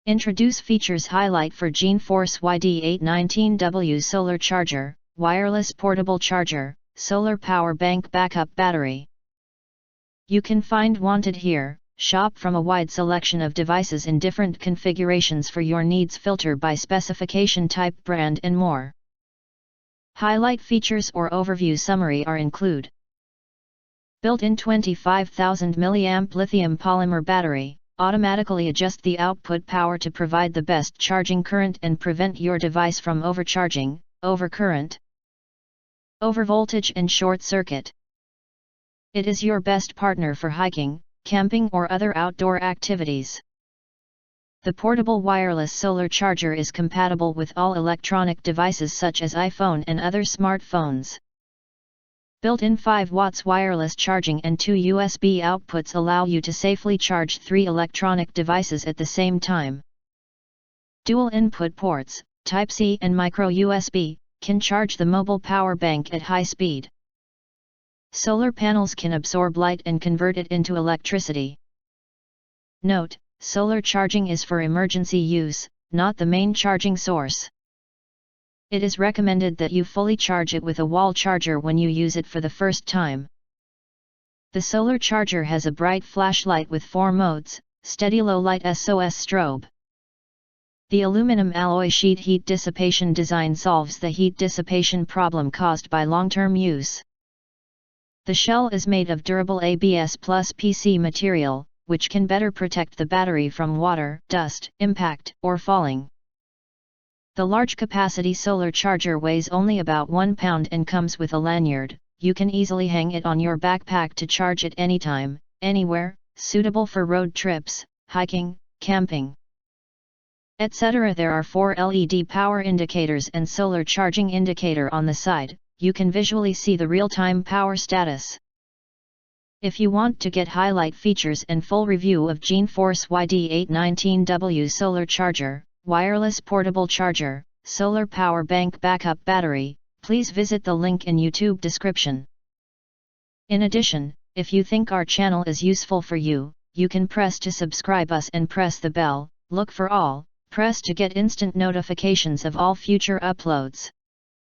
Introduce features highlight for Geneforce YD-819W solar charger, wireless portable charger, solar power bank backup battery. You can find wanted here. Shop from a wide selection of devices in different configurations for your needs, filter by specification type, brand and more. Highlight features or overview summary are include: built-in 25,000 mAh lithium polymer battery, automatically adjust the output power to provide the best charging current and prevent your device from overcharging, overcurrent, overvoltage and short circuit. It is your best partner for hiking, camping or other outdoor activities. The portable wireless solar charger is compatible with all electronic devices such as iPhone and other smartphones. Built-in 5 watts wireless charging and 2 USB outputs allow you to safely charge 3 electronic devices at the same time. Dual input ports, Type-C and micro USB, can charge the mobile power bank at high speed. Solar panels can absorb light and convert it into electricity. Note: solar charging is for emergency use, not the main charging source. It is recommended that you fully charge it with a wall charger when you use it for the first time. The solar charger has a bright flashlight with 4 modes, steady low light SOS strobe. The aluminum alloy sheet heat dissipation design solves the heat dissipation problem caused by long-term use. The shell is made of durable ABS plus PC material, which can better protect the battery from water, dust, impact, or falling. The large capacity solar charger weighs only about 1 pound and comes with a lanyard. You can easily hang it on your backpack to charge it anytime, anywhere, suitable for road trips, hiking, camping, etc. There are 4 LED power indicators and solar charging indicator on the side. You can visually see the real-time power status. If you want to get highlight features and full review of Geneforce YD-819W solar charger, wireless portable charger, solar power bank backup battery, please visit the link in YouTube description. In addition, if you think our channel is useful for you, you can press to subscribe us and press the bell, look for all, press to get instant notifications of all future uploads.